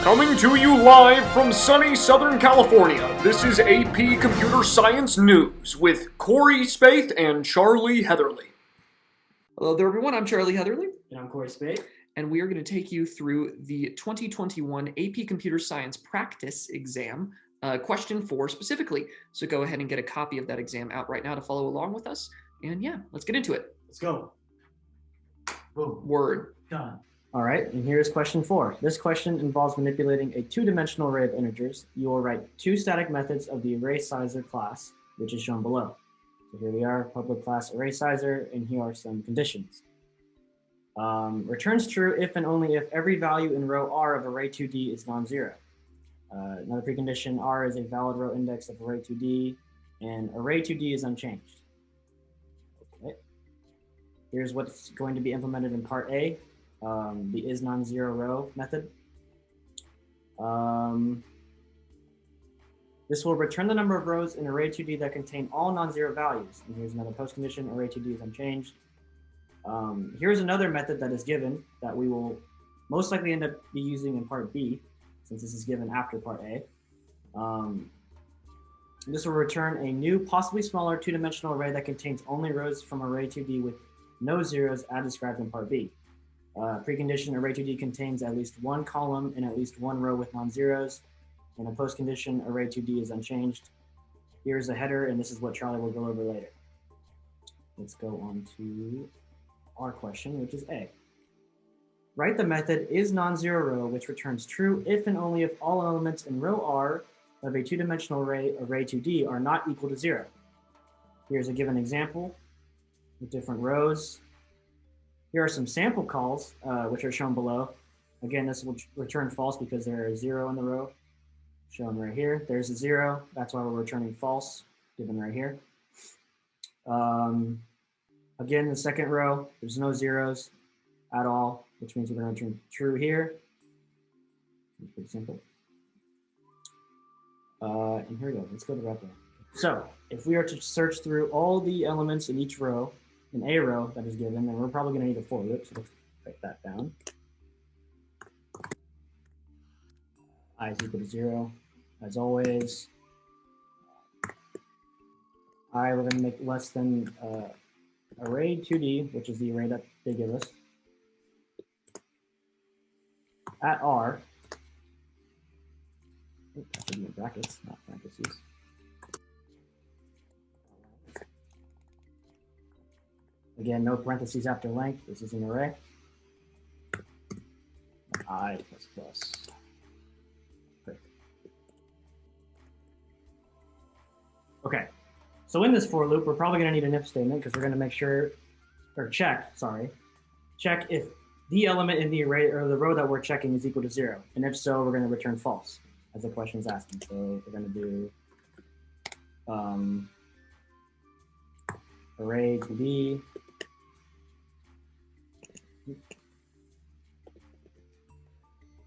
Coming to you live from sunny Southern California, this is AP Computer Science News with Cory, Spaeth, and Charlie Heatherly. Hello there, everyone. I'm Charlie Heatherly. And I'm Cory Spaeth. And we are going to take you through the 2021 AP Computer Science Practice Exam, question 4 specifically. So go ahead and get a copy of that exam out right now to follow along with us. And yeah, let's get into it. Let's go. Boom. Word. Done. All right, and here's question 4. This question involves manipulating a two-dimensional array of integers. You will write two static methods of the array sizer class, which is shown below. So here we are, public class array sizer, and here are some conditions. Returns true if and only if every value in row R of array 2D is non-zero. Another precondition, R is a valid row index of array 2D, and array 2D is unchanged. Okay. Here's what's going to be implemented in part A. The is non-zero row method. This will return the number of rows in array 2D that contain all non-zero values. And here's another post condition, array 2D is unchanged. Here's another method that is given that we will most likely end up be using in part B, since this is given after part A. This will return a new, possibly smaller two-dimensional array that contains only rows from array 2D with no zeros as described in part B. Precondition, array 2D contains at least one column and at least one row with non-zeros. And a post-condition, array 2D is unchanged. Here's a header, and this is what Charlie will go over later. Let's go on to our question, which is A. Write the method is non-zero row, which returns true if and only if all elements in row R of a two-dimensional array 2D are not equal to 0. Here's a given example with different rows. Here are some sample calls, which are shown below. Again, this will return false because there is 0 in the row, shown right here. There's a 0, that's why we're returning false, given right here. Again, the second row, there's no zeros at all, which means we're going to return true here. It's pretty simple. And here we go, let's go to REPL. So if we are to search through all the elements in each row, in a row that is given, then we're probably going to need a for loop, so let's write that down. I is equal to 0, as always. I, we're going to make less than array 2D, which is the array that they give us, at R. Oops, should be in brackets, not parentheses. Again, no parentheses after length. This is an array. I plus plus. Perfect. Okay. So in this for loop, we're probably going to need an if statement because we're going to make sure, or check if the element in the array or the row that we're checking is equal to 0. And if so, we're going to return false, as the question is asking. So we're going to do array to be.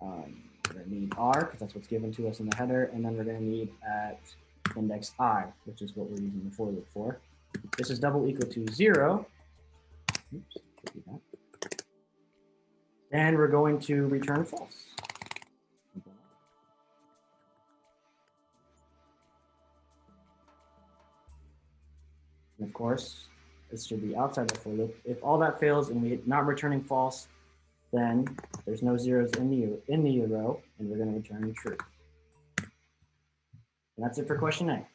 We're going to need R, because that's what's given to us in the header, and then we're going to need at index I, which is what we're using the for loop for. This is double equal to 0. Oops, do that. And we're going to return false. And of course, this should be outside the for loop. If all that fails and we're not returning false, then there's no zeros in the row, and we're going to return true. And that's it for question A.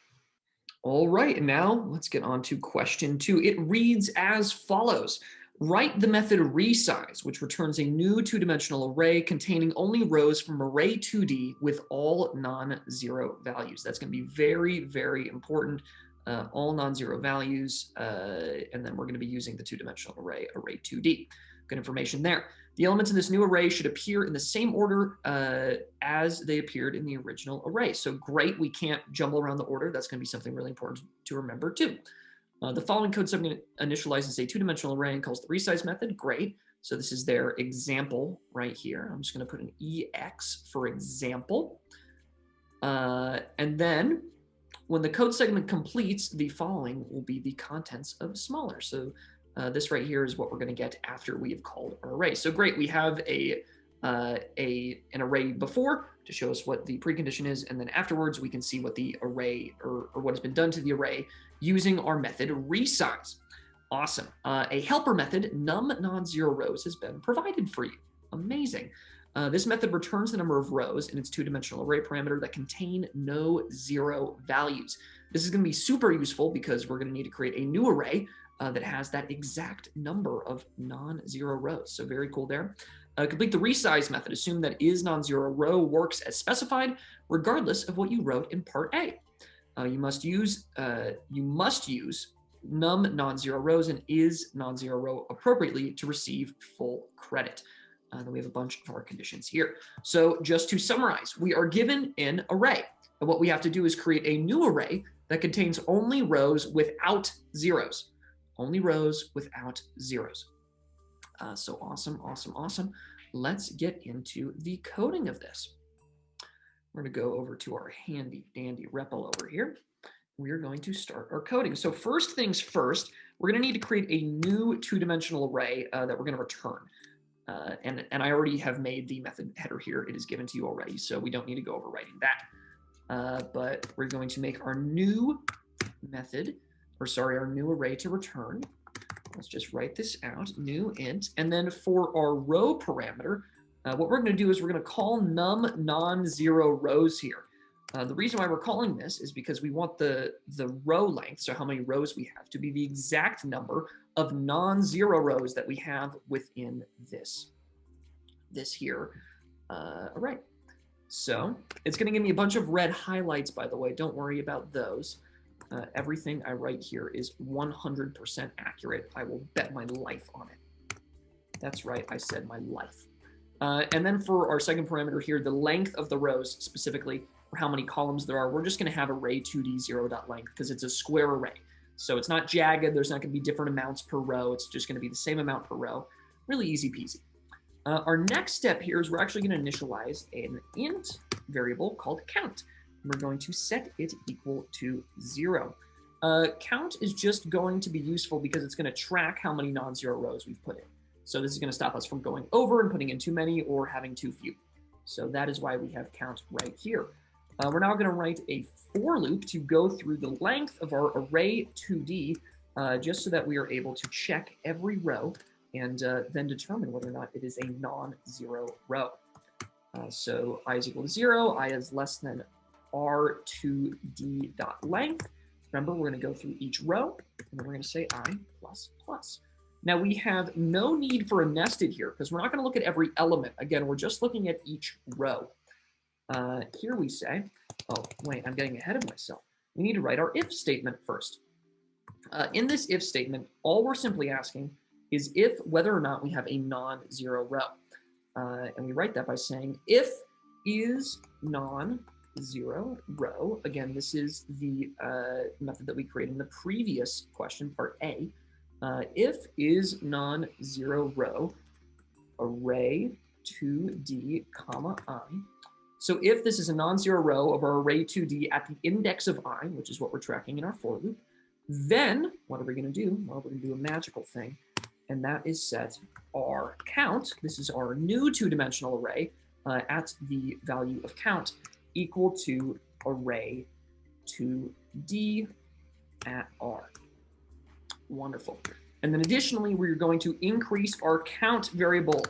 All right, and now let's get on to question 2. It reads as follows. Write the method resize, which returns a new two-dimensional array containing only rows from array 2D with all non-zero values. That's going to be very, very important. All non-zero values, and then we're going to be using the two-dimensional array 2D. Good information there. The elements in this new array should appear in the same order as they appeared in the original array. So great, we can't jumble around the order. That's going to be something really important to remember too. The following code segment initializes a two-dimensional array and calls the resize method. Great. So this is their example right here. I'm just going to put an EX for example. And then when the code segment completes, the following will be the contents of smaller. So this right here is what we're going to get after we have called our array. So great, we have a an array before to show us what the precondition is, and then afterwards we can see what the array or what has been done to the array using our method resize. Awesome. A helper method, num non-zero rows, has been provided for you. Amazing. This method returns the number of rows in its two-dimensional array parameter that contain no zero values. This is going to be super useful because we're going to need to create a new array that has that exact number of non-zero rows. So very cool there. Complete the resize method. Assume that is non-zero row works as specified, regardless of what you wrote in part A. You must use num non-zero rows and is non-zero row appropriately to receive full credit. Then we have a bunch of our conditions here. So just to summarize, we are given an array. And what we have to do is create a new array that contains only rows without zeros. Only rows without zeros. So awesome, awesome, awesome. Let's get into the coding of this. We're going to go over to our handy dandy REPL over here. We're going to start our coding. So first things first, we're going to need to create a new two-dimensional array that we're going to return. And I already have made the method header here. It is given to you already, so we don't need to go over writing that. But we're going to make our new method, our new array to return. Let's just write this out, new int. And then for our row parameter, what we're going to do is we're going to call num non-zero rows here. The reason why we're calling this is because we want the row length, so how many rows we have, to be the exact number of non-zero rows that we have within this here array. So it's going to give me a bunch of red highlights, by the way. Don't worry about those. Everything I write here is 100% accurate. I will bet my life on it. That's right, I said my life. And then for our second parameter here, the length of the rows specifically, or how many columns there are, we're just going to have array2d 0.length because it's a square array. So it's not jagged. There's not going to be different amounts per row. It's just going to be the same amount per row. Really easy peasy. Our next step here is we're actually going to initialize an int variable called count. We're going to set it equal to 0. Count is just going to be useful because it's going to track how many non-zero rows we've put in. So this is going to stop us from going over and putting in too many or having too few. So that is why we have count right here. We're now going to write a for loop to go through the length of our array 2D, just so that we are able to check every row and then determine whether or not it is a non-zero row. So I is equal to 0, I is less than r2d.length. Remember, we're going to go through each row, and then we're going to say I plus plus. Now we have no need for a nested here because we're not going to look at every element. Again, we're just looking at each row. Here we say, oh, wait, I'm getting ahead of myself. We need to write our if statement first. In this if statement, all we're simply asking is if whether or not we have a non-zero row. And we write that by saying if is non-zero row. Again, this is the method that we created in the previous question, part A. If is non-zero row, array 2d, comma I. So if this is a non-zero row of our array 2d at the index of I, which is what we're tracking in our for loop, then what are we going to do? Well, we're going to do a magical thing, and that is set our count. This is our new two-dimensional array at the value of count equal to array 2d at r. Wonderful. And then additionally, we're going to increase our count variable.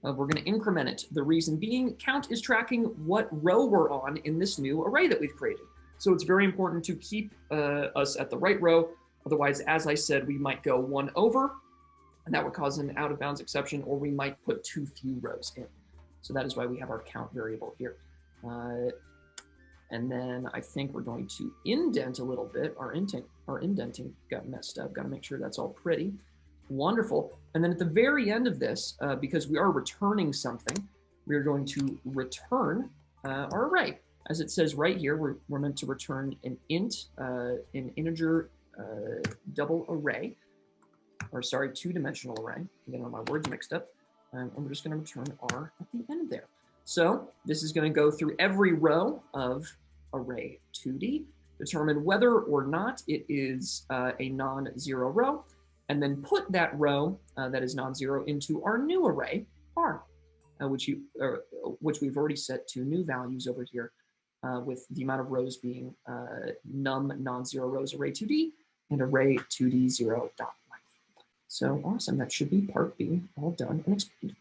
We're going to increment it. The reason being, count is tracking what row we're on in this new array that we've created. So it's very important to keep us at the right row. Otherwise, as I said, we might go one over, and that would cause an out of bounds exception, or we might put too few rows in. So that is why we have our count variable here. And then I think we're going to indent a little bit. Our indenting got messed up. Got to make sure that's all pretty. Wonderful. And then at the very end of this, because we are returning something, we're going to return our array. As it says right here, we're meant to return an int, an integer double array, or sorry, two-dimensional array. Again, all my words mixed up. And we're just going to return r at the end there. So this is going to go through every row of array 2D, determine whether or not it is a non-zero row, and then put that row that is non-zero into our new array, r. which we've already set to new values over here, with the amount of rows being num non-zero rows array 2D and array 2D 0 dot length. So awesome. That should be part B, all done and explained.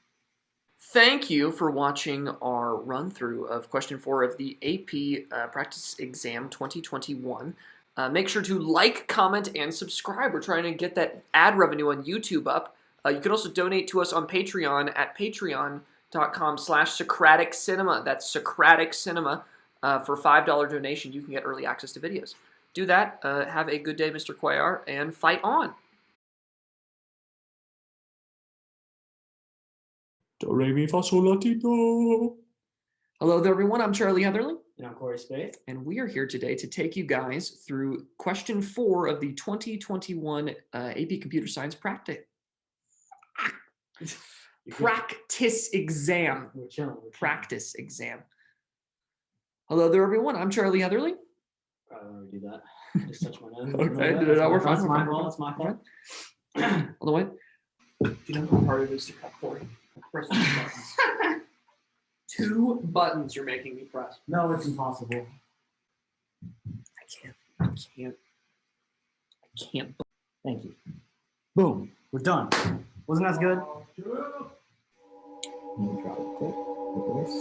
Thank you for watching our run through of question 4 of the AP Practice Exam 2021. Make sure to like, comment, and subscribe. We're trying to get that ad revenue on YouTube up. You can also donate to us on Patreon at patreon.com/Socratic Cinema. That's Socratic Cinema. For $5 donation, you can get early access to videos. Do that. Have a good day, Mr. Cuellar, and fight on. Do, re, mi, fa, sol, la, ti, do. Hello there, everyone. I'm Charlie Heatherly. And I'm Cory Spaeth. And we are here today to take you guys through question 4 of the 2021 AP Computer Science practice exam. We're chilling. Practice exam. Hello there, everyone. I'm Charlie Heatherly. Probably want to do that. Just touch my nose. Okay, did it not work? That's my fault. That's my fault. Hold on, wait. Do you know how hard it is to cut Cory? Press 2 buttons. 2 buttons you're making me press. No, it's impossible. I can't. Thank you. Boom. We're done. Wasn't that good? Let me try it quick with this.